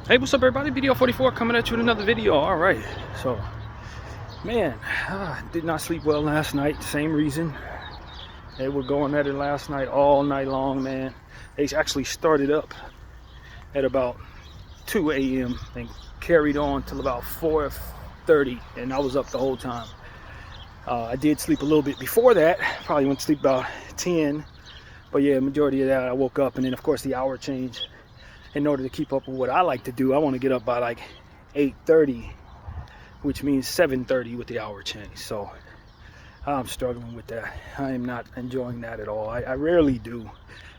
Hey, what's up everybody? Bdf 44 coming at you with another video. All right, so man, I did not sleep well last night. Same reason. They were going at it last night all night long, man. They actually started up at about 2 a.m. and carried on till about 4:30, and I was up the whole time. I did sleep a little bit before that. Probably went to sleep about 10, but yeah, majority of that I woke up, and then of course the hour change. In order to keep up with what I like to do, I want to get up by like 8:30, which means 7:30 with the hour change. So I'm struggling with that. I am not enjoying that at all. I rarely do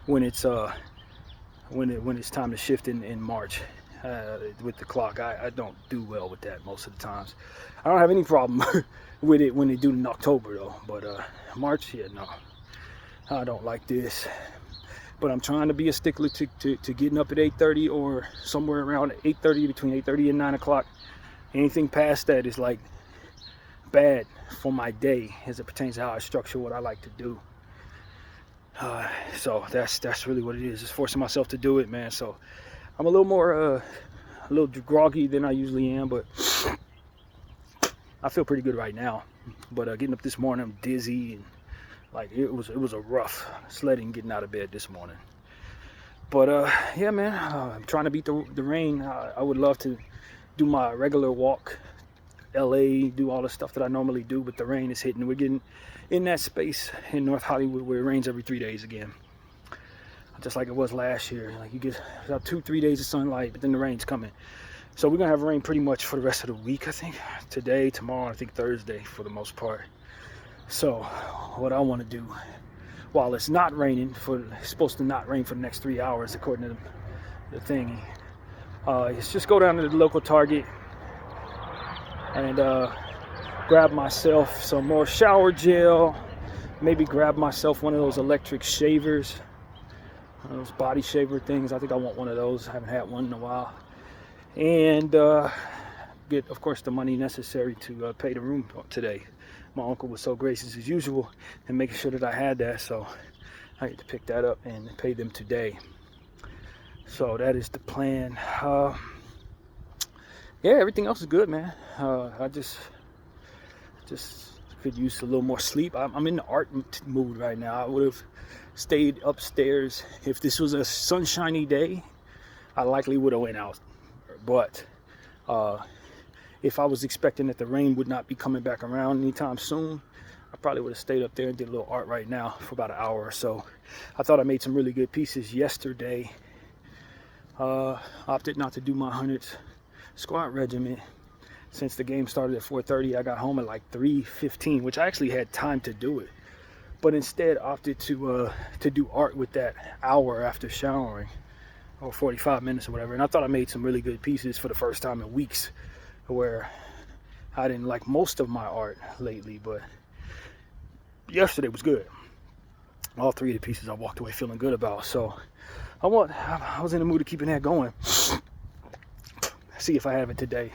when it's when it's time to shift in March with the clock. I don't do well with that most of the times. I don't have any problem with it when they do it in October though, but March, yeah, no, I don't like this. But I'm trying to be a stickler to getting up at 8:30 or somewhere around 8:30, between 8:30 and 9 o'clock. Anything past that is like bad for my day as it pertains to how I structure what I like to do. So that's really what it is. Just forcing myself to do it, man. So I'm a little more, a little groggy than I usually am, but I feel pretty good right now. But getting up this morning, I'm dizzy and like it was a rough sledding getting out of bed this morning. But yeah, man, I'm trying to beat the rain. I would love to do my regular walk, LA, do all the stuff that I normally do, but the rain is hitting. We're getting in that space in North Hollywood where it rains every 3 days again, just like it was last year. Like you get about 2-3 days of sunlight, but then the rain's coming. So we're gonna have rain pretty much for the rest of the week. I think today, tomorrow, I think Thursday for the most part. So what I want to do while it's not raining, it's supposed to not rain for the next 3 hours according to the thingy, is just go down to the local Target and grab myself some more shower gel, maybe grab myself one of those electric shavers, those body shaver things. I think I want one of those. I haven't had one in a while. And get, of course, the money necessary to pay the room today. My uncle was so gracious as usual in making sure that I had that, so I get to pick that up and pay them today. So that is the plan. Yeah, everything else is good, man. I just could use a little more sleep. I'm in the art mood right now. I would have stayed upstairs if this was a sunshiny day. I likely would have went out, but if I was expecting that the rain would not be coming back around anytime soon, I probably would have stayed up there and did a little art right now for about an hour or so. I thought I made some really good pieces yesterday. Opted not to do my 100th squat regimen since the game started at 4:30. I got home at like 3:15, which I actually had time to do it, but instead opted to do art with that hour after showering, or 45 minutes or whatever. And I thought I made some really good pieces for the first time in weeks, where I didn't like most of my art lately, but yesterday was good. All three of the pieces I walked away feeling good about. So I was in the mood of keeping that going. See if I have it today.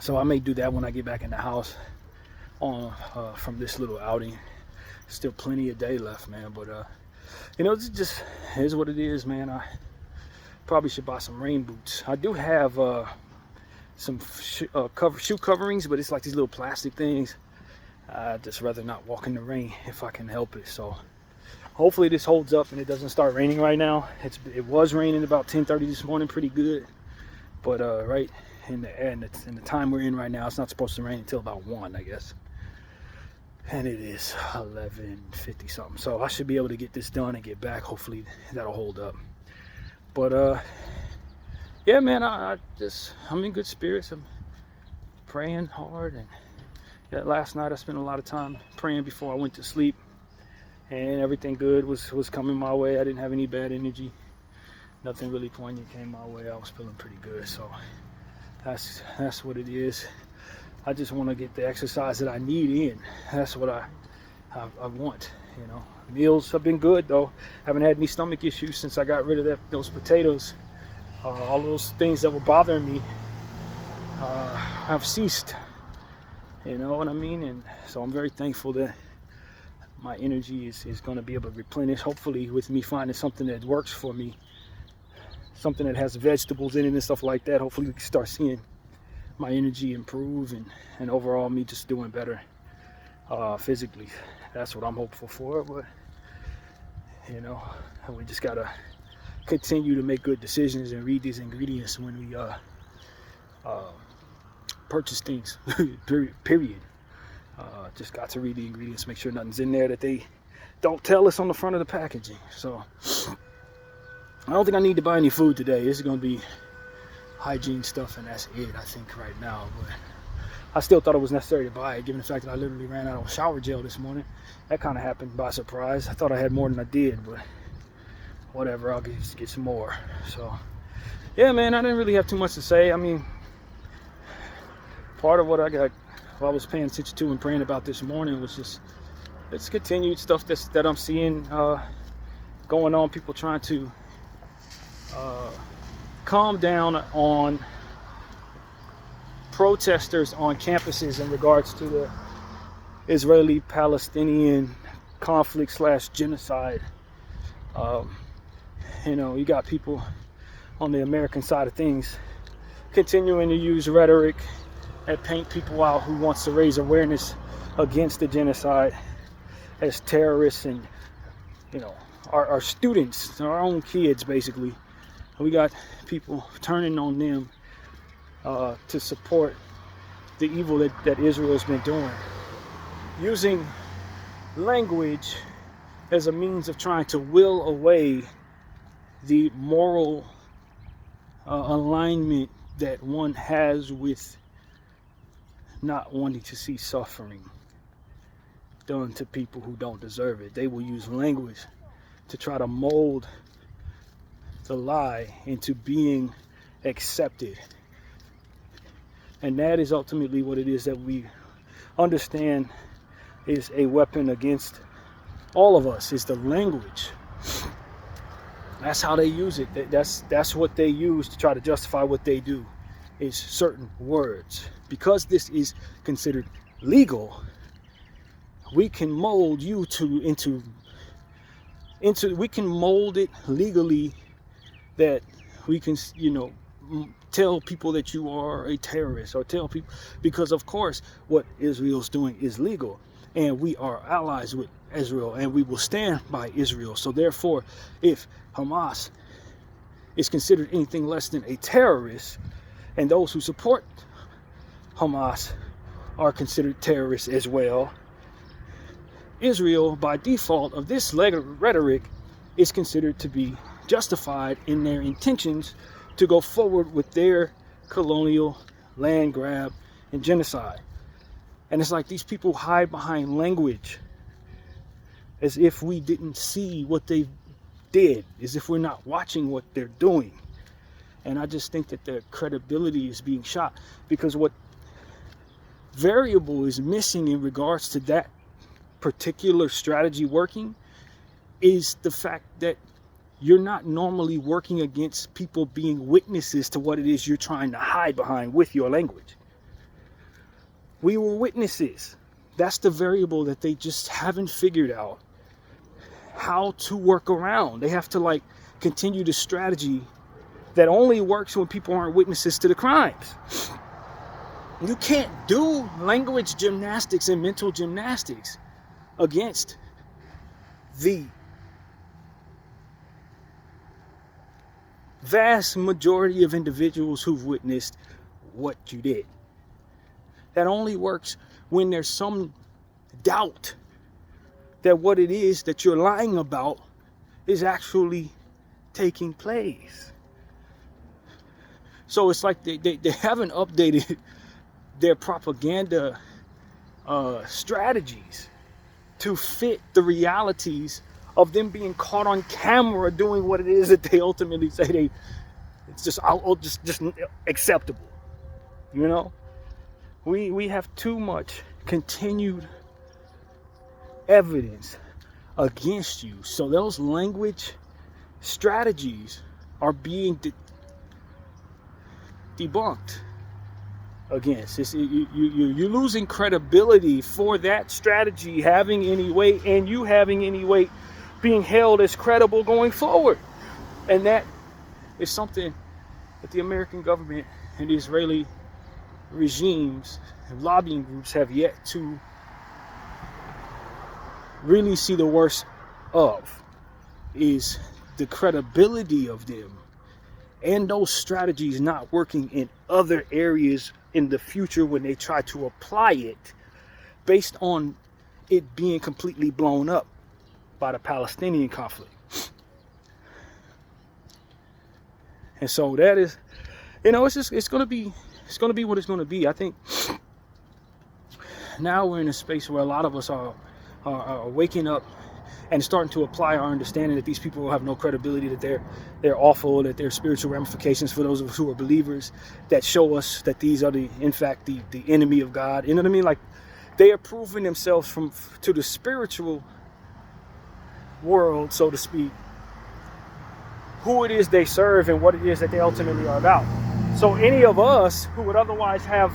So I may do that when I get back in the house from this little outing. Still plenty of day left, man, but you know, it's just is what it is, man. I probably should buy some rain boots. I do have some shoe coverings, but it's like these little plastic things. I'd just rather not walk in the rain if I can help it. So hopefully this holds up and it doesn't start raining right now. It was raining about 10:30 this morning, pretty good, but right in the time we're in right now, it's not supposed to rain until about 1, I guess, and it is 11:50 something. So I should be able to get this done and get back. Hopefully that'll hold up. But yeah, man, I'm in good spirits. I'm praying hard, and yeah, last night I spent a lot of time praying before I went to sleep, and everything good was coming my way. I didn't have any bad energy. Nothing really poignant came my way. I was feeling pretty good. So that's what it is. I just want to get the exercise that I need in. That's what I want, you know. Meals have been good though. Haven't had any stomach issues since I got rid of those potatoes. All those things that were bothering me have ceased. You know what I mean? And so I'm very thankful that my energy is going to be able to replenish, hopefully with me finding something that works for me something that has vegetables in it and stuff like that. Hopefully we can start seeing my energy improve and overall me just doing better physically. That's what I'm hopeful for. But you know, we just gotta continue to make good decisions and read these ingredients when we purchase things. period. Just got to read the ingredients, make sure nothing's in there that they don't tell us on the front of the packaging. So I don't think I need to buy any food today. This is going to be hygiene stuff, and that's it, I think, right now. But I still thought it was necessary to buy it, given the fact that I literally ran out of shower gel this morning. That kind of happened by surprise. I thought I had more than I did, but whatever, I'll get some more. So yeah, man, I didn't really have too much to say. I mean, part of what I was paying attention to and praying about this morning was just it's continued stuff that I'm seeing going on. People trying to calm down on protesters on campuses in regards to the Israeli-Palestinian conflict / genocide. You know, you got people on the American side of things continuing to use rhetoric that paint people out who wants to raise awareness against the genocide as terrorists, and you know, our students, our own kids, basically. We got people turning on them to support the evil that Israel has been doing, using language as a means of trying to will away the moral alignment that one has with not wanting to see suffering done to people who don't deserve it. They will use language to try to mold the lie into being accepted. And that is ultimately what it is that we understand is a weapon against all of us, is the language. That's how they use it. That's what they use to try to justify what they do, is certain words. Because this is considered legal, we can mold you into we can mold it legally, that we can, you know, tell people that you are a terrorist, or tell people, because of course what Israel's doing is legal, and we are allies with Israel, and we will stand by Israel. So therefore, if Hamas is considered anything less than a terrorist, and those who support Hamas are considered terrorists as well, Israel, by default of this rhetoric, is considered to be justified in their intentions to go forward with their colonial land grab and genocide. And it's like these people hide behind language as if we didn't see what they did, as if we're not watching what they're doing. And I just think that their credibility is being shot, because what variable is missing in regards to that particular strategy working is the fact that you're not normally working against people being witnesses to what it is you're trying to hide behind with your language. We were witnesses. That's the variable that they just haven't figured out how to work around. They have to continue the strategy that only works when people aren't witnesses to the crimes. You can't do language gymnastics and mental gymnastics against the vast majority of individuals who've witnessed what you did. That only works when there's some doubt that what it is that you're lying about is actually taking place. So it's like they haven't updated their propaganda strategies to fit the realities of them being caught on camera doing what it is that they ultimately say it's just acceptable. You know, we have too much continued evidence against you, so those language strategies are being debunked against. You're losing credibility for that strategy having any weight, and you having any weight being held as credible going forward. And that is something that the American government and the Israeli regimes and lobbying groups have yet to really see the worst of, is the credibility of them and those strategies not working in other areas in the future when they try to apply it based on it being completely blown up by the Palestinian conflict. And so that is, it's going to be what it's going to be. I think now we're in a space where a lot of us are waking up and starting to apply our understanding that these people will have no credibility, that they're awful, that there are spiritual ramifications for those of us who are believers, that show us that these are in fact the enemy of God. You know what I mean? Like, they are proving themselves to the spiritual world, so to speak, who it is they serve and what it is that they ultimately are about. So any of us who would otherwise have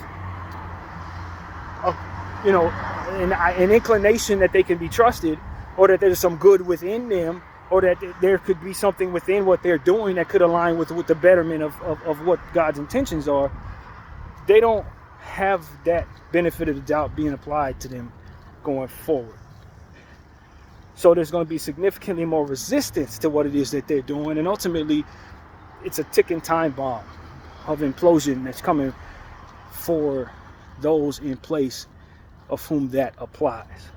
an inclination that they can be trusted, or that there's some good within them, or that there could be something within what they're doing that could align with the betterment of what God's intentions are, they don't have that benefit of the doubt being applied to them going forward. So there's going to be significantly more resistance to what it is that they're doing, and ultimately it's a ticking time bomb of implosion that's coming for those in place of whom that applies.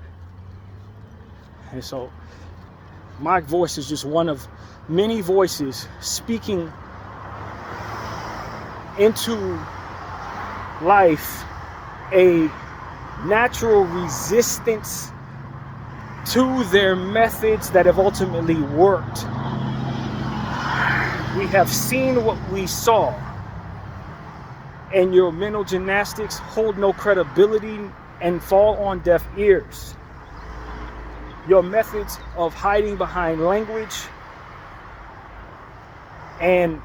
And so my voice is just one of many voices speaking into life a natural resistance to their methods that have ultimately worked. We have seen what we saw, and your mental gymnastics hold no credibility and fall on deaf ears. Your methods of hiding behind language and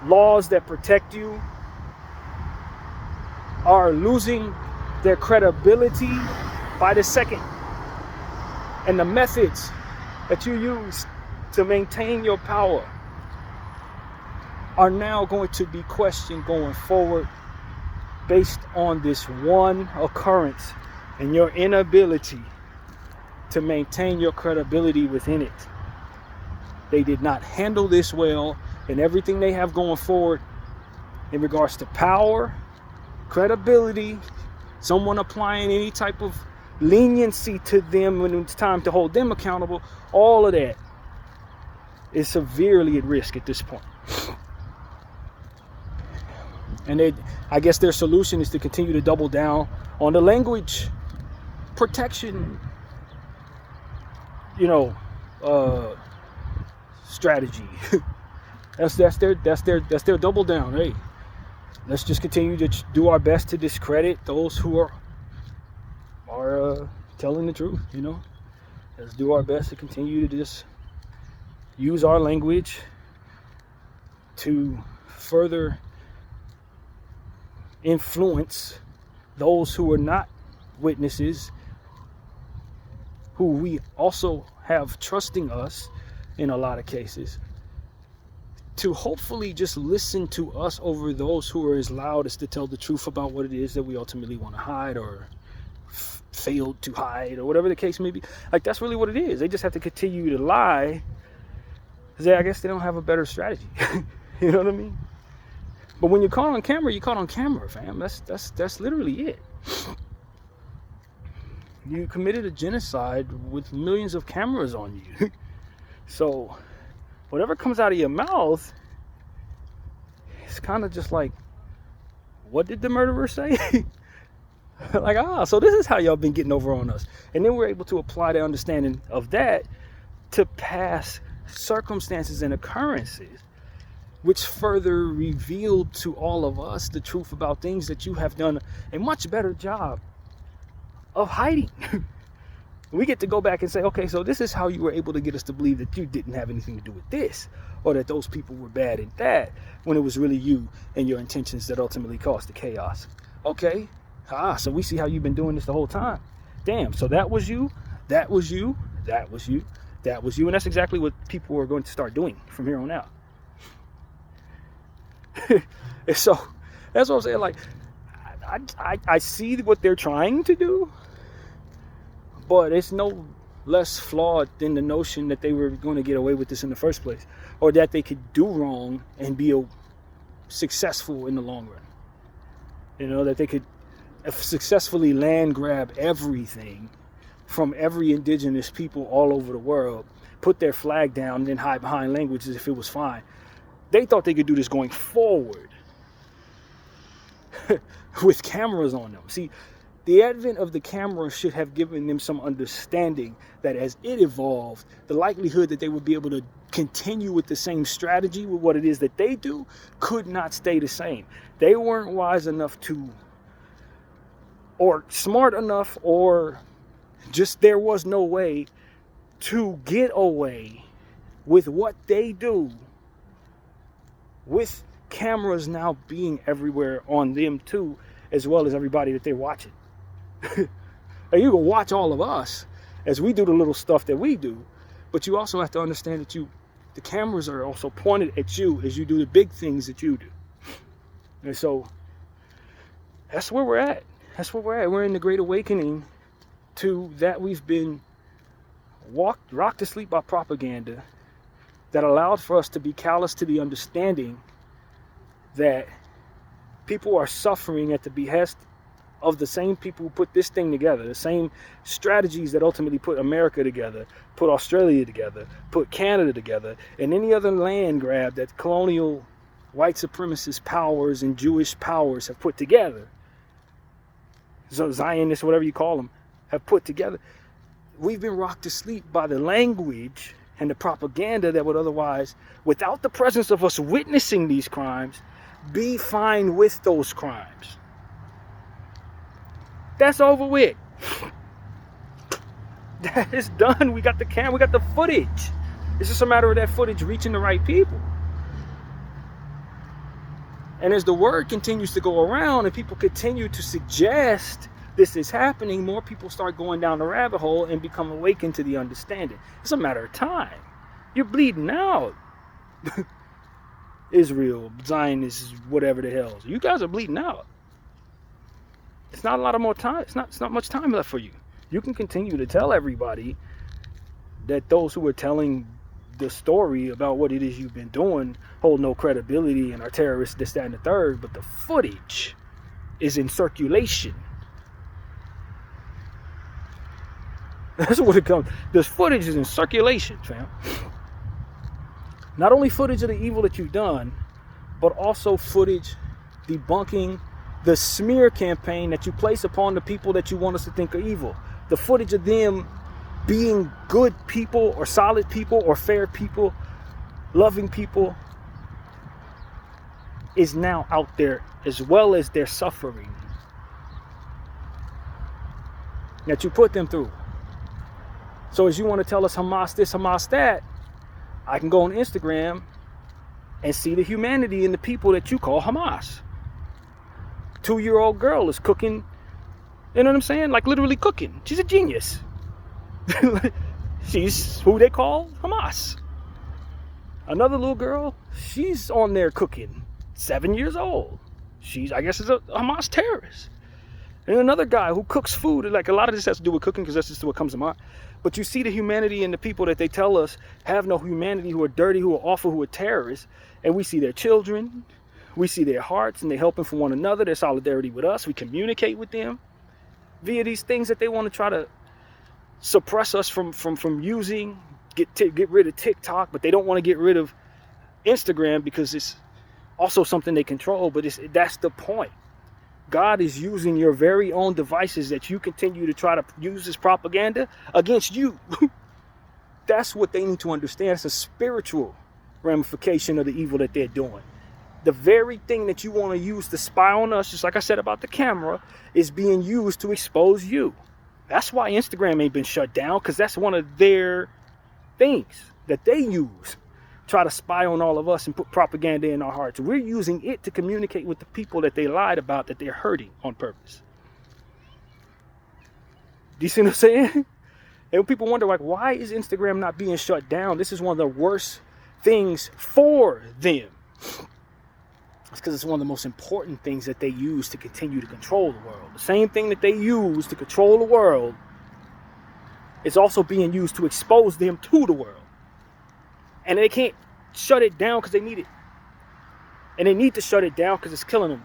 laws that protect you are losing their credibility by the second. And the methods that you use to maintain your power are now going to be questioned going forward based on this one occurrence and your inability to maintain your credibility within it. They did not handle this well, and everything they have going forward in regards to power, credibility, someone applying any type of leniency to them when it's time to hold them accountable, all of that is severely at risk at this point. And I guess their solution is to continue to double down on the language protection, strategy. that's their double down. Hey, let's just continue to do our best to discredit those who are telling the truth. Let's do our best to continue to just use our language to further influence those who are not witnesses, who we also have trusting us in a lot of cases, to hopefully just listen to us over those who are as loud as to tell the truth about what it is that we ultimately want to hide or failed to hide, or whatever the case may be. Like, that's really what it is. They just have to continue to lie because I guess they don't have a better strategy. You know what I mean? But when you're caught on camera, you're caught on camera, fam. That's literally it. You committed a genocide with millions of cameras on you. So whatever comes out of your mouth, it's kind of just like, what did the murderer say? Like, so this is how y'all been getting over on us. And then we're able to apply the understanding of that to past circumstances and occurrences, which further revealed to all of us the truth about things that you have done a much better job of hiding. We get to go back and say, okay, so this is how you were able to get us to believe that you didn't have anything to do with this, or that those people were bad at that, when it was really you and your intentions that ultimately caused the chaos. Okay, so we see how you've been doing this the whole time. Damn, so that was you, that was you, that was you, that was you. And that's exactly what people are going to start doing from here on out. And so that's what I'm saying. Like, I see what they're trying to do, but it's no less flawed than the notion that they were going to get away with this in the first place, or that they could do wrong and be successful in the long run. You know, that they could successfully land grab everything from every indigenous people all over the world, put their flag down, and then hide behind language as if it was fine. They thought they could do this going forward with cameras on them. See, the advent of the camera should have given them some understanding that as it evolved, the likelihood that they would be able to continue with the same strategy with what it is that they do could not stay the same. They weren't wise enough to, or smart enough, or just there was no way to get away with what they do with cameras now being everywhere on them too, as well as everybody that they're watching. Now, you can watch all of us as we do the little stuff that we do, but you also have to understand that the cameras are also pointed at you as you do the big things that you do. And so that's where we're at. That's where we're at. We're in the Great Awakening to that. We've been rocked to sleep by propaganda that allowed for us to be callous to the understanding that people are suffering at the behest of the same people who put this thing together, the same strategies that ultimately put America together, put Australia together, put Canada together, and any other land grab that colonial white supremacist powers and Jewish powers have put together. So Zionists, whatever you call them, have put together. We've been rocked to sleep by the language and the propaganda that would otherwise, without the presence of us witnessing these crimes, be fine with those crimes. That's over with. That is done. We got the camera, we got the footage. It's just a matter of that footage reaching the right people. And as the word continues to go around and people continue to suggest this is happening, more people start going down the rabbit hole and become awakened to the understanding. It's a matter of time. You're bleeding out. Israel, Zionists, whatever the hell. You guys are bleeding out. It's not a lot of more time. It's not much time left for you. You can continue to tell everybody that those who are telling the story about what it is you've been doing hold no credibility and are terrorists, this, that, and the third, but the footage is in circulation. That's what it comes. This footage is in circulation, fam. Not only footage of the evil that you've done, but also footage debunking the smear campaign that you place upon the people that you want us to think are evil. The footage of them being good people or solid people or fair people, loving people, is now out there, as well as their suffering that you put them through. So as you want to tell us Hamas this, Hamas that, I can go on Instagram and see the humanity in the people that you call Hamas. 2-year-old girl is cooking, you know what I'm saying? Like literally cooking. She's a genius. She's who they call Hamas. Another little girl, she's on there cooking, 7 years old. She's, I guess, is a Hamas terrorist. And another guy who cooks food, like a lot of this has to do with cooking because that's just what comes to mind. But you see the humanity in the people that they tell us have no humanity, who are dirty, who are awful, who are terrorists. And we see their children, we see their hearts, and they're helping for one another, their solidarity with us. We communicate with them via these things that they want to try to suppress us from using, get rid of TikTok, but they don't want to get rid of Instagram because it's also something they control. But that's the point. God is using your very own devices that you continue to try to use as propaganda against you. That's what they need to understand. It's a spiritual ramification of the evil that they're doing. The very thing that you want to use to spy on us, just like I said about the camera, is being used to expose you. That's why Instagram ain't been shut down, because that's one of their things that they use. Try to spy on all of us and put propaganda in our hearts. We're using it to communicate with the people that they lied about, that they're hurting on purpose. Do you see what I'm saying? And people wonder, like, why is Instagram not being shut down? This is one of the worst things for them. It's because it's one of the most important things that they use to continue to control the world. The same thing that they use to control the world is also being used to expose them to the world. And they can't shut it down because they need it. And they need to shut it down because it's killing them.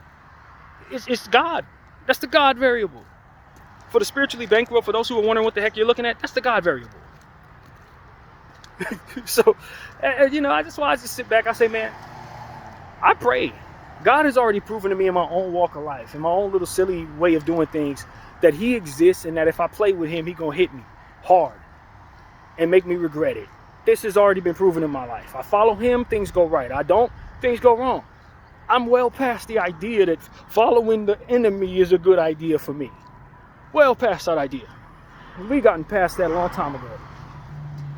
It's God. That's the God variable. For the spiritually bankrupt, for those who are wondering what the heck you're looking at, that's the God variable. So, you know, that's why I just sit back. I say, man, I pray. God has already proven to me in my own walk of life, in my own little silly way of doing things, that he exists and that if I play with him, he's going to hit me hard and make me regret it. This has already been proven in my life. I follow him, things go right. I don't, things go wrong. I'm well past the idea that following the enemy is a good idea for me. Well past that idea. We gotten past that a long time ago.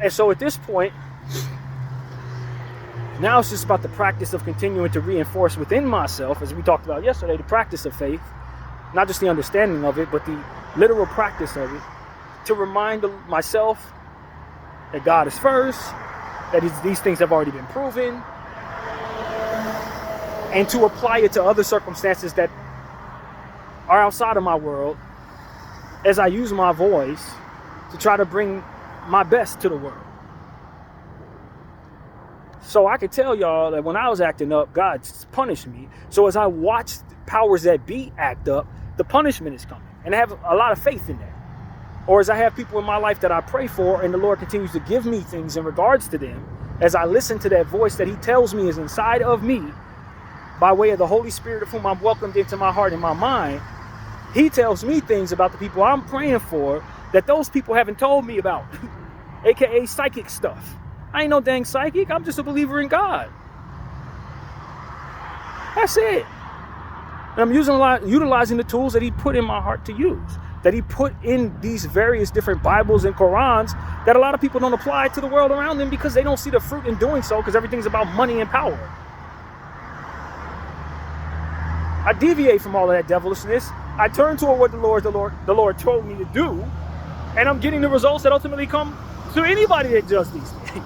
And so at this point, now it's just about the practice of continuing to reinforce within myself, as we talked about yesterday, the practice of faith, not just the understanding of it, but the literal practice of it, to remind myself that God is first, that these things have already been proven, and to apply it to other circumstances that are outside of my world as I use my voice to try to bring my best to the world. So I can tell y'all that when I was acting up, God punished me. So as I watch powers that be act up, the punishment is coming. And I have a lot of faith in that. Or as I have people in my life that I pray for and the Lord continues to give me things in regards to them, as I listen to that voice that he tells me is inside of me by way of the Holy Spirit of whom I'm welcomed into my heart and my mind, he tells me things about the people I'm praying for that those people haven't told me about, aka psychic stuff. I ain't no dang psychic. I'm just a believer in God. That's it. And I'm utilizing the tools that he put in my heart to use, that he put in these various different Bibles and Qurans that a lot of people don't apply to the world around them because they don't see the fruit in doing so, because everything's about money and power. I deviate from all of that devilishness. I turn toward what the Lord told me to do, and I'm getting the results that ultimately come to anybody that does these things.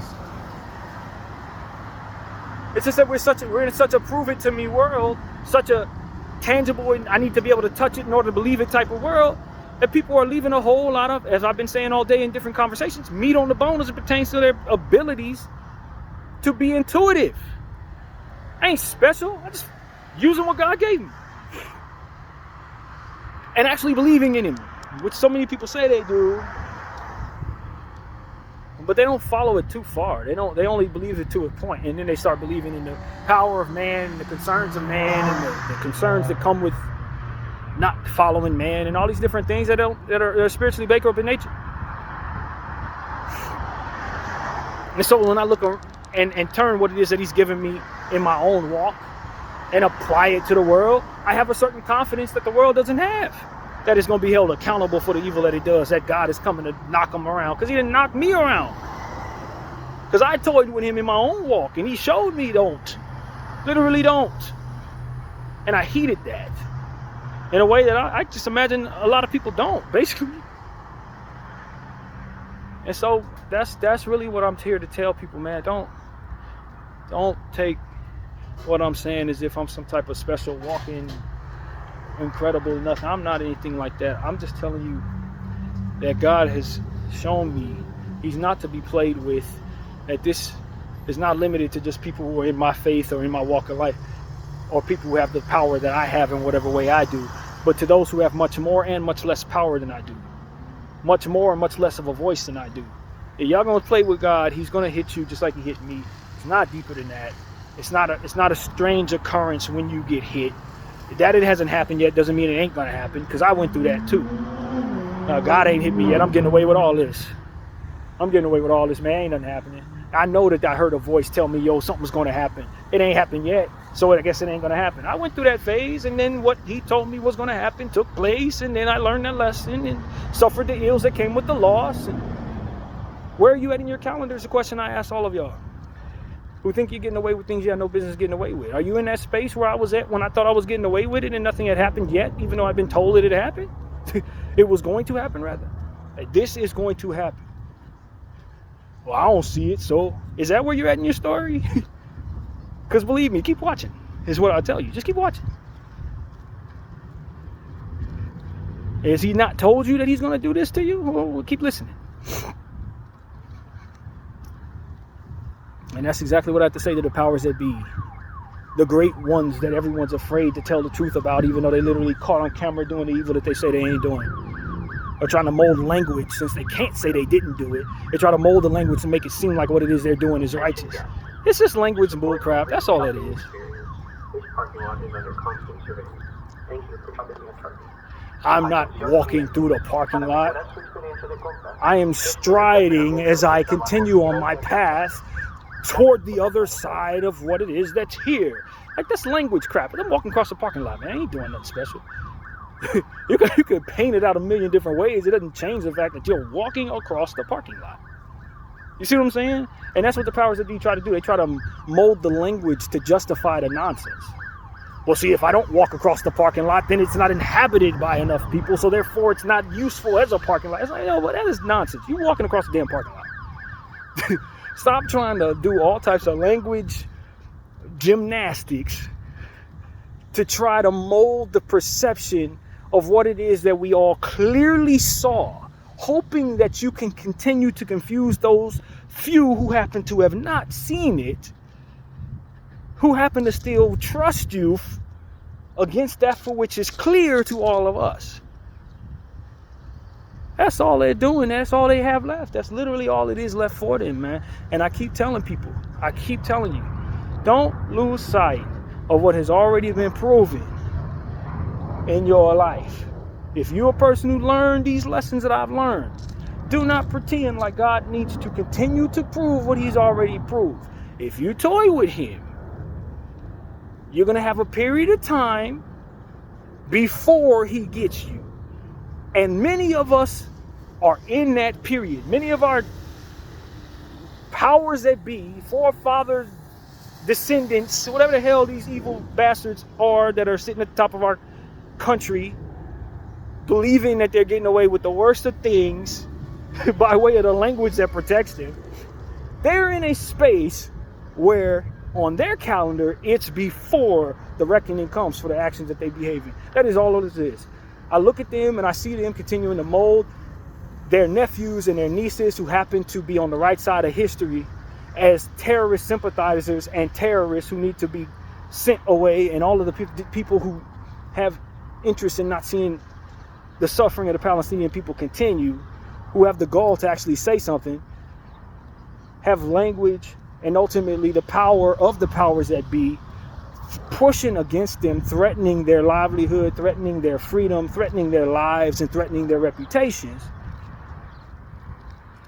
It's just that we're in such a prove it to me world, such a tangible and I need to be able to touch it in order to believe it type of world, that people are leaving a whole lot of, as I've been saying all day in different conversations, meat on the bone as it pertains to their abilities to be intuitive. I ain't special. I just using what God gave me. And actually believing in him, which so many people say they do, but they don't follow it too far. They only believe it to a point, and then they start believing in the power of man, and the concerns of man, and the concerns that come with not following man, and all these different things that are spiritually bankrupt in nature. And so when I look and turn what it is that he's given me in my own walk and apply it to the world, I have a certain confidence that the world doesn't have. That is going to be held accountable for the evil that it does, that God is coming to knock them around, because he didn't knock me around. Because I toyed with him in my own walk, and he showed me don't. Literally don't. And I heeded that in a way that I just imagine a lot of people don't, basically. And so that's really what I'm here to tell people, man. Don't take what I'm saying as if I'm some type of special walking incredible nothing. I'm not anything like that. I'm just telling you that God has shown me he's not to be played with, that this is not limited to just people who are in my faith or in my walk of life, or people who have the power that I have in whatever way I do, but to those who have much more and much less power than I do, much more and much less of a voice than I do. If y'all gonna play with God, he's gonna hit you just like he hit me. It's not deeper than that. It's not a strange occurrence when you get hit. That it hasn't happened yet doesn't mean it ain't gonna happen, because I went through that too. God ain't hit me yet. I'm getting away with all this. I'm getting away with all this, man. Ain't nothing happening. I know that I heard a voice tell me, yo, something's gonna happen. It ain't happened yet, so I guess it ain't gonna happen. I went through that phase, and then what he told me was gonna happen took place, and then I learned that lesson and suffered the ills that came with the loss. And where are you at in your calendar is a question I ask all of y'all who think you're getting away with things you have no business getting away with. Are you in that space where I was at when I thought I was getting away with it and nothing had happened yet, even though I've been told that it happened? It was going to happen, rather. Like, this is going to happen. Well, I don't see it, so is that where you're at in your story? Because believe me, keep watching. is what I'll tell you. Just keep watching. Has he not told you that he's going to do this to you? Well, keep listening. And that's exactly what I have to say to the powers that be. The great ones that everyone's afraid to tell the truth about, even though they literally caught on camera doing the evil that they say they ain't doing. Or trying to mold language, since they can't say they didn't do it. They try to mold the language to make it seem like what it is they're doing is righteous. It's just language and bullcrap. That's all it is. I'm not walking through the parking lot. I am striding as I continue on my path toward the other side of what it is that's here. Like, that's language crap. I'm walking across the parking lot, man. I ain't doing nothing special. You could paint it out a million different ways. It doesn't change the fact that you're walking across the parking lot. You see what I'm saying? And that's what the powers that be try to do. They try to mold the language to justify the nonsense. Well, see, if I don't walk across the parking lot, then it's not inhabited by enough people, so therefore it's not useful as a parking lot. It's like, yo, but that is nonsense. You walking across the damn parking lot. Stop trying to do all types of language gymnastics to try to mold the perception of what it is that we all clearly saw, hoping that you can continue to confuse those few who happen to have not seen it, who happen to still trust you against that for which is clear to all of us. That's all they're doing. That's all they have left. That's literally all it is left for them, man. And I keep telling people, I keep telling you, don't lose sight of what has already been proven in your life. If you're a person who learned these lessons that I've learned, do not pretend like God needs to continue to prove what he's already proved. If you toy with him, you're going to have a period of time before he gets you. And many of us are in that period. Many of our powers that be, forefathers, descendants, whatever the hell these evil bastards are that are sitting at the top of our country, believing that they're getting away with the worst of things by way of the language that protects them. They're in a space where on their calendar, it's before the reckoning comes for the actions that they behave in. That is all this is. I look at them and I see them continuing to mold their nephews and their nieces who happen to be on the right side of history as terrorist sympathizers and terrorists who need to be sent away, and all of the people who have interest in not seeing the suffering of the Palestinian people continue, who have the gall to actually say something, have language and ultimately the power of the powers that be pushing against them, threatening their livelihood, threatening their freedom, threatening their lives, and threatening their reputations,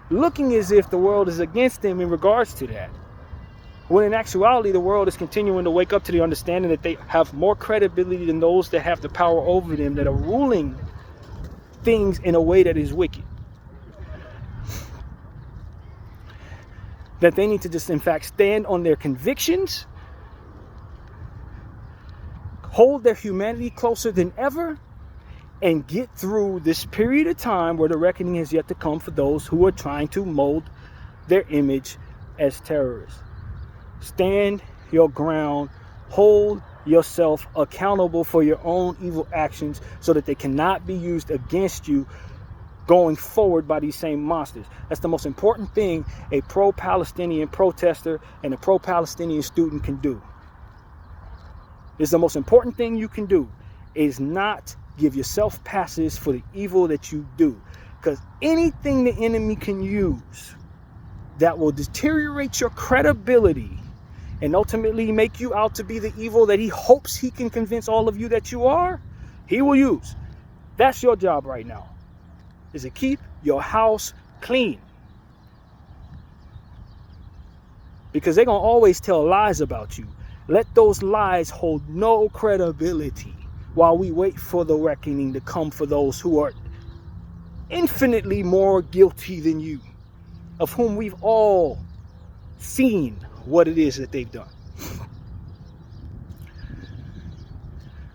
looking as if the world is against them in regards to that. When in actuality, the world is continuing to wake up to the understanding that they have more credibility than those that have the power over them, that are ruling things in a way that is wicked. That they need to just, in fact, stand on their convictions, hold their humanity closer than ever, and get through this period of time where the reckoning has yet to come for those who are trying to mold their image as terrorists. Stand your ground, hold yourself accountable for your own evil actions so that they cannot be used against you going forward by these same monsters. That's the most important thing a pro-Palestinian protester and a pro-Palestinian student can do. It's the most important thing you can do, is not give yourself passes for the evil that you do. Because anything the enemy can use that will deteriorate your credibility and ultimately make you out to be the evil that he hopes he can convince all of you that you are, he will use. That's your job right now, is to keep your house clean. Because they're going to always tell lies about you. Let those lies hold no credibility while we wait for the reckoning to come for those who are infinitely more guilty than you, of whom we've all seen what it is that they've done.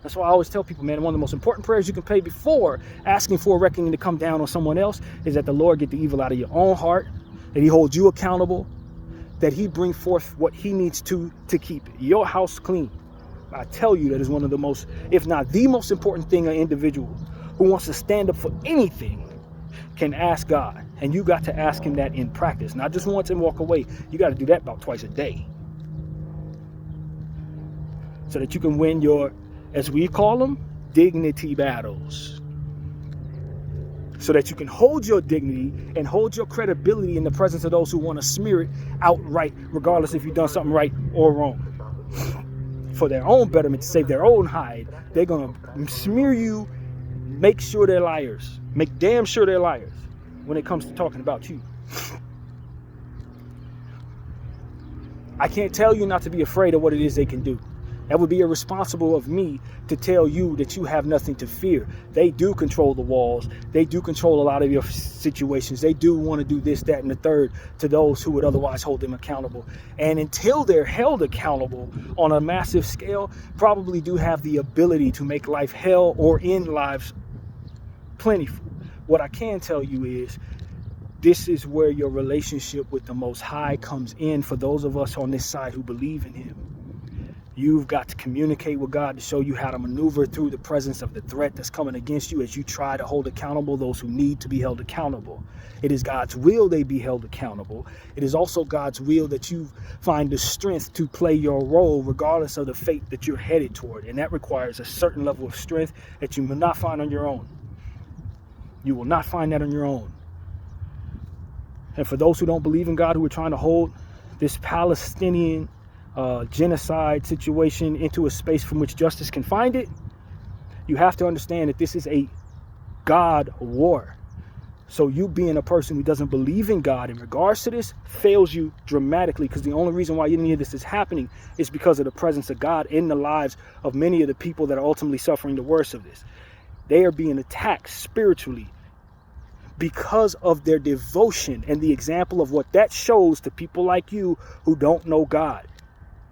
That's why I always tell people, man, one of the most important prayers you can pray before asking for a reckoning to come down on someone else is that the Lord get the evil out of your own heart, that he holds you accountable, that he bring forth what he needs to keep your house clean. I tell you that is one of the most, if not the most important thing an individual who wants to stand up for anything can ask God. And you got to ask him that in practice, not just once and walk away. You got to do that about twice a day, so that you can win your, as we call them, dignity battles. So that you can hold your dignity and hold your credibility in the presence of those who want to smear it outright, regardless if you've done something right or wrong. For their own betterment, to save their own hide, they're going to smear you, make sure they're liars. Make damn sure they're liars when it comes to talking about you. I can't tell you not to be afraid of what it is they can do. That would be irresponsible of me to tell you that you have nothing to fear. They do control the walls. They do control a lot of your situations. They do want to do this, that, and the third to those who would otherwise hold them accountable. And until they're held accountable on a massive scale, probably do have the ability to make life hell or end lives plentiful. What I can tell you is, this is where your relationship with the Most High comes in for those of us on this side who believe in him. You've got to communicate with God to show you how to maneuver through the presence of the threat that's coming against you as you try to hold accountable those who need to be held accountable. It is God's will they be held accountable. It is also God's will that you find the strength to play your role regardless of the fate that you're headed toward. And that requires a certain level of strength that you will not find on your own. You will not find that on your own. And for those who don't believe in God, who are trying to hold this Palestinian genocide situation into a space from which justice can find it, you have to understand that this is a God war. So you being a person who doesn't believe in God in regards to this fails you dramatically, because the only reason why any of this is happening is because of the presence of God in the lives of many of the people that are ultimately suffering the worst of this. They are being attacked spiritually because of their devotion and the example of what that shows to people like you who don't know God.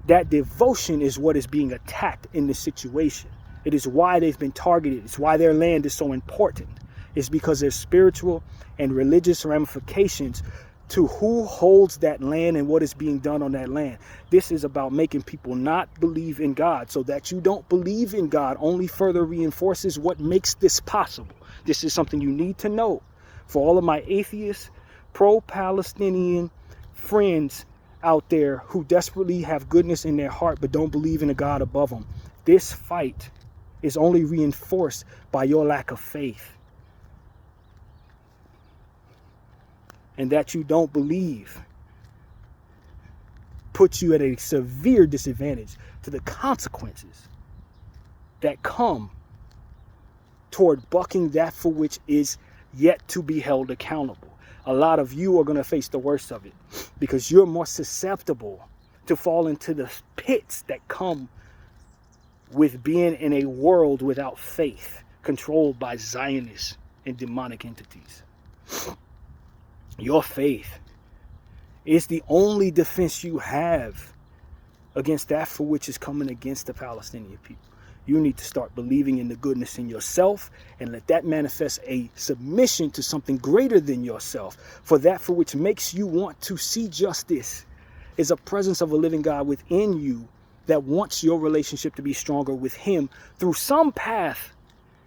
That devotion is what is being attacked in this situation. It is why they've been targeted. It's why their land is so important. It's because there's spiritual and religious ramifications to who holds that land and what is being done on that land. This is about making people not believe in God. So that you don't believe in God only further reinforces what makes this possible. This is something you need to know. For all of my atheist, pro-Palestinian friends out there who desperately have goodness in their heart but don't believe in a God above them, this fight is only reinforced by your lack of faith. And that you don't believe puts you at a severe disadvantage to the consequences that come toward bucking that for which is yet to be held accountable. A lot of you are going to face the worst of it because you're more susceptible to fall into the pits that come with being in a world without faith, controlled by Zionists and demonic entities. Your faith is the only defense you have against that for which is coming against the Palestinian people. You need to start believing in the goodness in yourself and let that manifest a submission to something greater than yourself. For that for which makes you want to see justice is a presence of a living God within you that wants your relationship to be stronger with him through some path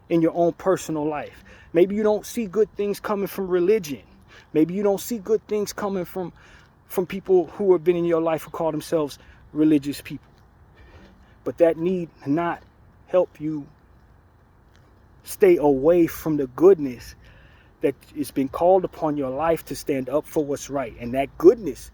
in your own personal life. Maybe you don't see good things coming from religion. Maybe you don't see good things coming from people who have been in your life who call themselves religious people. But that need not help you stay away from the goodness that has been called upon your life to stand up for what's right. And that goodness,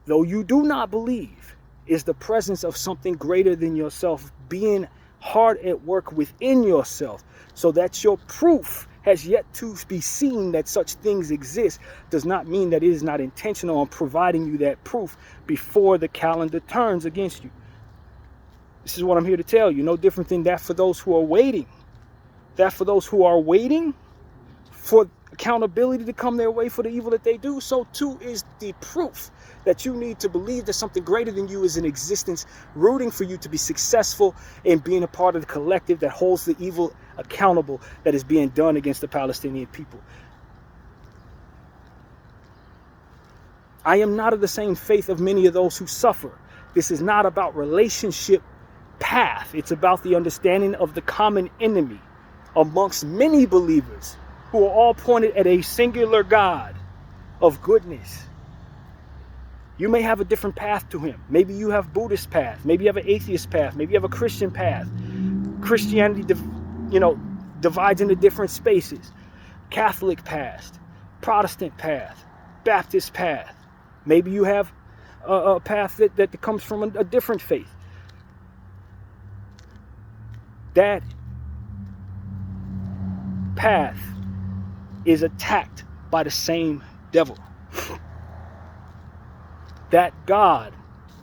though you do not believe, is the presence of something greater than yourself being hard at work within yourself, so that your proof has yet to be seen that such things exist, does not mean that it is not intentional on providing you that proof before the calendar turns against you. This is what I'm here to tell you. No different than that for those who are waiting. That for those who are waiting for accountability to come their way for the evil that they do, so too is the proof that you need to believe that something greater than you is in existence, rooting for you to be successful in being a part of the collective that holds the evil accountable that is being done against the Palestinian people. I am not of the same faith of many of those who suffer. This is not about relationship path. It's about the understanding of the common enemy amongst many believers who are all pointed at a singular God of goodness. You may have a different path to him. Maybe you have Buddhist path. Maybe you have an atheist path. Maybe you have a Christian path. Christianity, divides into different spaces. Catholic path, Protestant path, Baptist path. Maybe you have a path that comes from a different faith. That path is attacked by the same devil. That God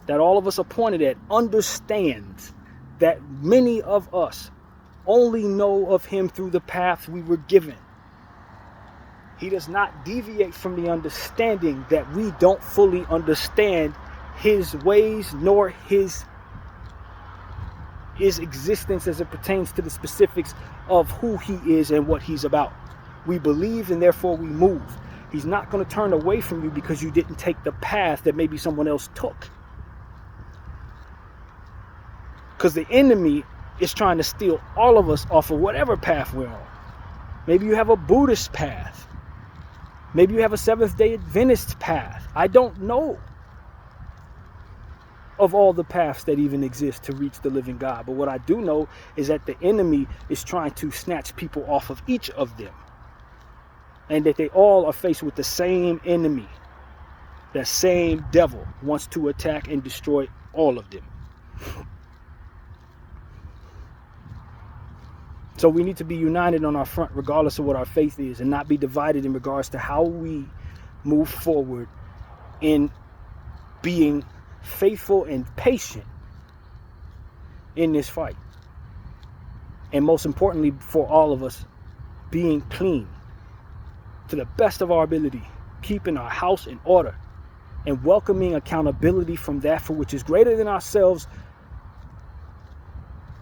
that all of us are pointed at understands that many of us only know of him through the path we were given. He does not deviate from the understanding that we don't fully understand his ways nor his existence as it pertains to the specifics of who he is and what he's about. We believe and therefore we move. He's not going to turn away from you because you didn't take the path that maybe someone else took. Because the enemy is trying to steal all of us off of whatever path we're on. Maybe you have a Buddhist path. Maybe you have a Seventh-day Adventist path. I don't know of all the paths that even exist to reach the living God. But what I do know is that the enemy is trying to snatch people off of each of them. And that they all are faced with the same enemy. That same devil wants to attack and destroy all of them. So we need to be united on our front regardless of what our faith is, and not be divided in regards to how we move forward in being faithful and patient in this fight. And most importantly, for all of us, being clean to the best of our ability, keeping our house in order, and welcoming accountability from that for which is greater than ourselves,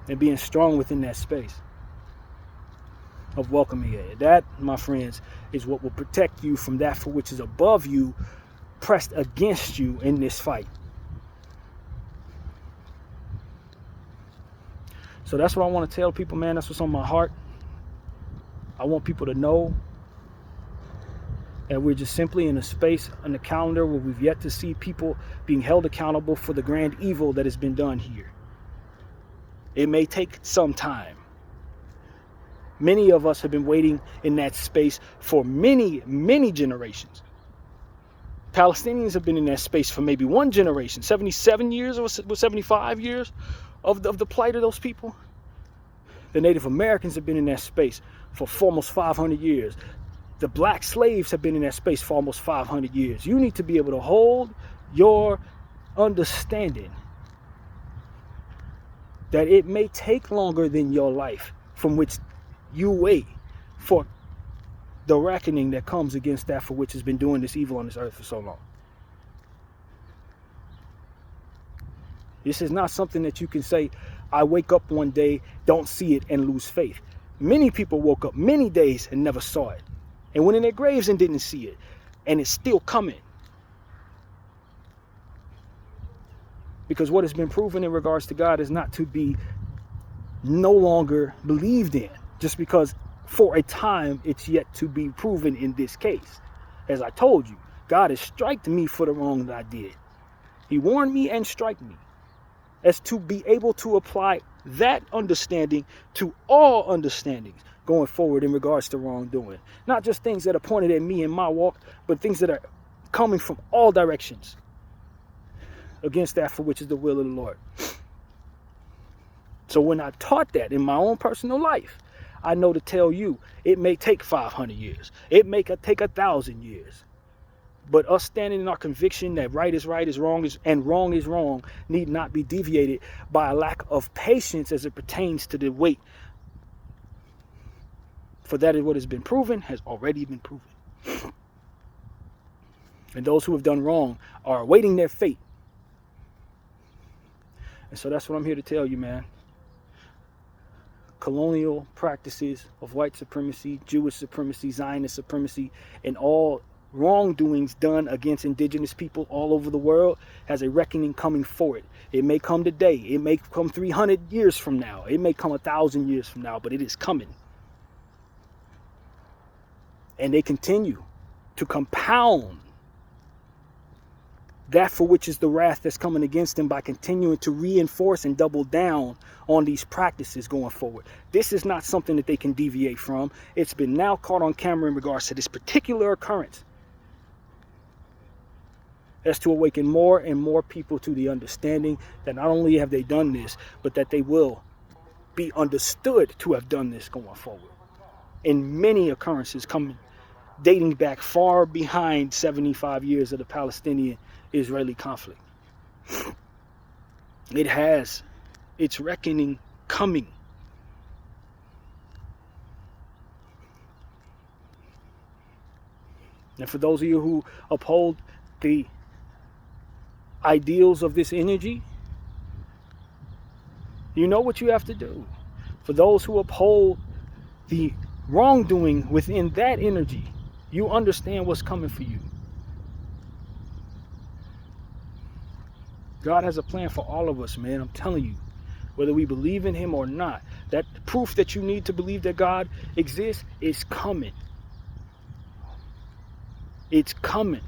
and being strong within that space of welcoming it. That, my friends, is what will protect you from that for which is above you, pressed against you in this fight. So that's what I want to tell people, man. That's what's on my heart. I want people to know that we're just simply in a space on the calendar where we've yet to see people being held accountable for the grand evil that has been done here. It may take some time. Many of us have been waiting in that space for many, many generations. Palestinians have been in that space for maybe one generation, 77 years or 75 years of the plight of those people. The Native Americans have been in that space for almost 500 years. The black slaves have been in that space for almost 500 years. You need to be able to hold your understanding that it may take longer than your life from which you wait for the reckoning that comes against that for which has been doing this evil on this earth for so long. This is not something that you can say, I wake up one day, don't see it, and lose faith. Many people woke up many days and never saw it, and went in their graves and didn't see it, and it's still coming. Because what has been proven in regards to God is not to be no longer believed in, just because for a time it's yet to be proven in this case. As I told you, God has striked me for the wrong that I did. He warned me and strike me, as to be able to apply that understanding to all understandings going forward in regards to wrongdoing. Not just things that are pointed at me in my walk, but things that are coming from all directions against that for which is the will of the Lord. So when I taught that in my own personal life, I know to tell you, it may take 500 years. It may take 1,000 years. But us standing in our conviction that right is wrong and wrong is wrong need not be deviated by a lack of patience as it pertains to the wait. For that is what has been proven, has already been proven. And those who have done wrong are awaiting their fate. And so that's what I'm here to tell you, man. Colonial practices of white supremacy, Jewish supremacy, Zionist supremacy, and all wrongdoings done against indigenous people all over the world has a reckoning coming for it. It may come today. It may come 300 years from now. It may come 1,000 years from now, but it is coming. And they continue to compound that for which is the wrath that's coming against them by continuing to reinforce and double down on these practices going forward. This is not something that they can deviate from. It's been now caught on camera in regards to this particular occurrence. That's to awaken more and more people to the understanding that not only have they done this, but that they will be understood to have done this going forward. In many occurrences coming, dating back far behind 75 years of the Palestinian-Israeli conflict. It has its reckoning coming. And for those of you who uphold the ideals of this energy, you know what you have to do. For those who uphold the wrongdoing within that energy, you understand what's coming for you. God has a plan for all of us, man. I'm telling you, whether we believe in him or not, that proof that you need to believe that God exists is coming. It's coming.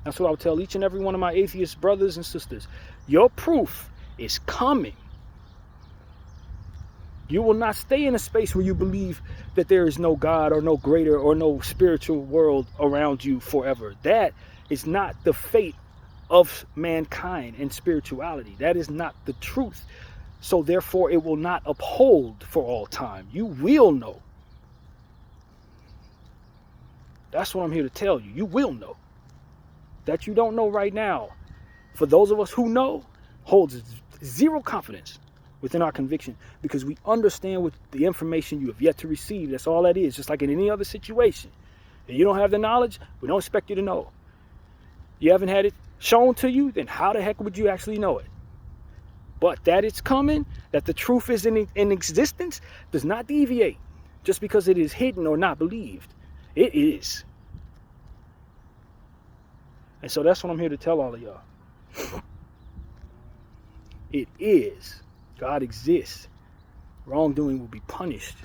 That's what I'll tell each and every one of my atheist brothers and sisters. Your proof is coming. You will not stay in a space where you believe that there is no God or no greater or no spiritual world around you forever. That is not the fate of mankind and spirituality. That is not the truth. So therefore it will not uphold for all time. You will know. That's what I'm here to tell you. You will know. That you don't know right now, for those of us who know, holds zero confidence within our conviction, because we understand with the information you have yet to receive. That's all that is, just like in any other situation. If you don't have the knowledge, we don't expect you to know. You haven't had it shown to you, then how the heck would you actually know it? But that it's coming, that the truth is in existence, does not deviate just because it is hidden or not believed. It is. And so that's what I'm here to tell all of y'all. It is. God exists. Wrongdoing will be punished.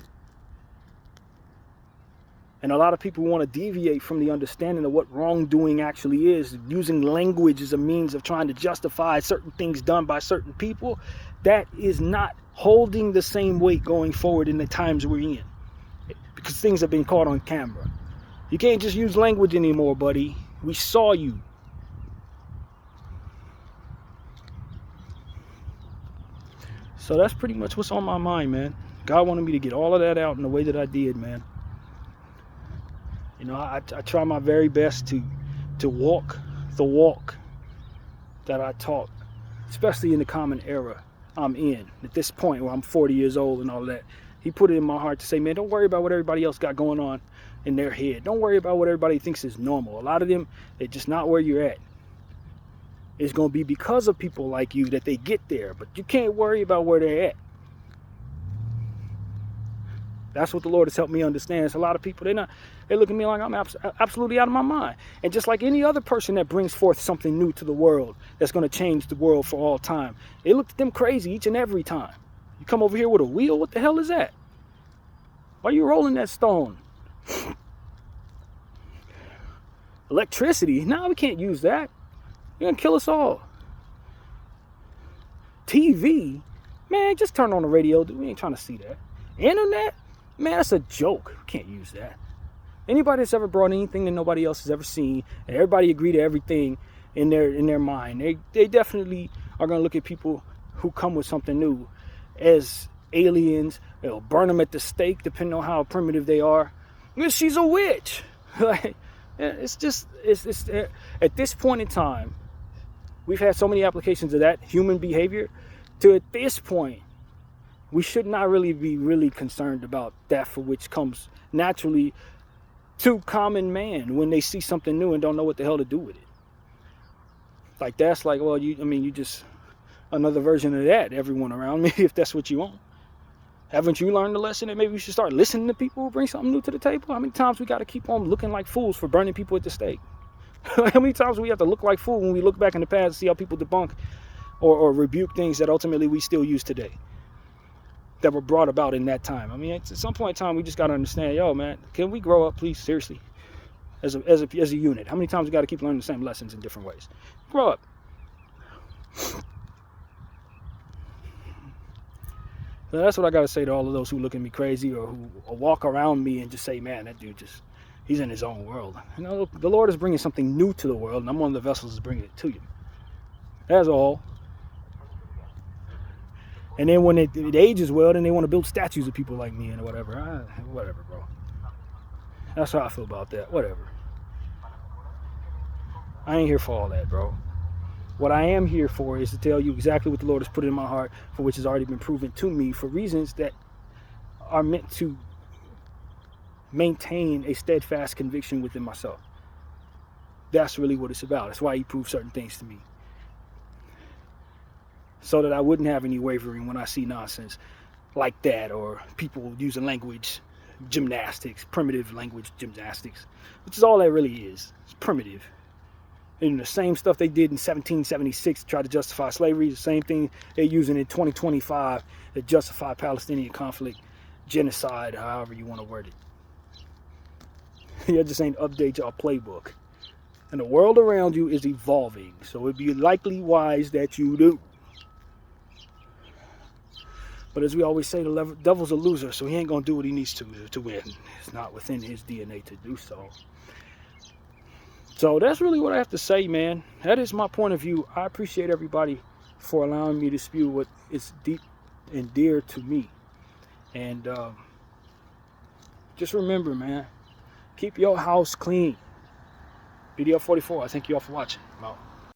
And a lot of people want to deviate from the understanding of what wrongdoing actually is, using language as a means of trying to justify certain things done by certain people. That is not holding the same weight going forward in the times we're in, because things have been caught on camera. You can't just use language anymore, buddy. We saw you. So that's pretty much what's on my mind, man. God wanted me to get all of that out in the way that I did, man. You know, I try my very best to walk the walk that I taught, especially in the common era I'm in. At this point where I'm 40 years old and all that, he put it in my heart to say, man, don't worry about what everybody else got going on in their head. Don't worry about what everybody thinks is normal. A lot of them, they're just not where you're at. It's going to be because of people like you that they get there, but you can't worry about where they're at. That's what the Lord has helped me understand. It's a lot of people, they look at me like I'm absolutely out of my mind. And just like any other person that brings forth something new to the world that's going to change the world for all time, they look at them crazy each and every time. You come over here with a wheel, what the hell is that? Why are you rolling that stone? Electricity? No, we can't use that. You're going to kill us all. TV? Man, just turn on the radio. We ain't trying to see that. Internet? Man, that's a joke. We can't use that. Anybody that's ever brought anything that nobody else has ever seen, and everybody agree to everything in their mind, they definitely are going to look at people who come with something new as aliens. They'll burn them at the stake, depending on how primitive they are. She's a witch. Like, it's at this point in time, we've had so many applications of that human behavior to at this point, we should not really be concerned about that for which comes naturally to common man when they see something new and don't know what the hell to do with it. Like that's like, well, you just another version of that, everyone around me, if that's what you want. Haven't you learned the lesson that maybe we should start listening to people who bring something new to the table? How many times we got to keep on looking like fools for burning people at the stake? How many times we have to look like fools when we look back in the past and see how people debunk or rebuke things that ultimately we still use today, that were brought about in that time? I mean, at some point in time, we just got to understand, yo, man, can we grow up, please, seriously, as a unit? How many times we got to keep learning the same lessons in different ways? Grow up. So that's what I got to say to all of those who look at me crazy or who walk around me and just say, man, that dude just, he's in his own world. You know, the Lord is bringing something new to the world, and I'm one of the vessels that's bringing it to you. That's all. And then when it ages well, then they want to build statues of people like me and whatever. Whatever, bro. That's how I feel about that. Whatever. I ain't here for all that, bro. What I am here for is to tell you exactly what the Lord has put in my heart, for which has already been proven to me for reasons that are meant to maintain a steadfast conviction within myself. That's really what it's about. That's why he proved certain things to me, so that I wouldn't have any wavering when I see nonsense like that, or people using language gymnastics, primitive language gymnastics, which is all that really is. It's primitive. And the same stuff they did in 1776 to try to justify slavery, the same thing they're using in 2025 to justify Palestinian conflict, genocide, however you want to word it. You just ain't update your playbook. And the world around you is evolving, so it'd be likely wise that you do. But as we always say, the devil's a loser, so he ain't going to do what he needs to win. It's not within his DNA to do so. So that's really what I have to say, man. That is my point of view. I appreciate everybody for allowing me to spew what is deep and dear to me. And just remember, man, keep your house clean. Bdf 44, I thank you all for watching. I'm out.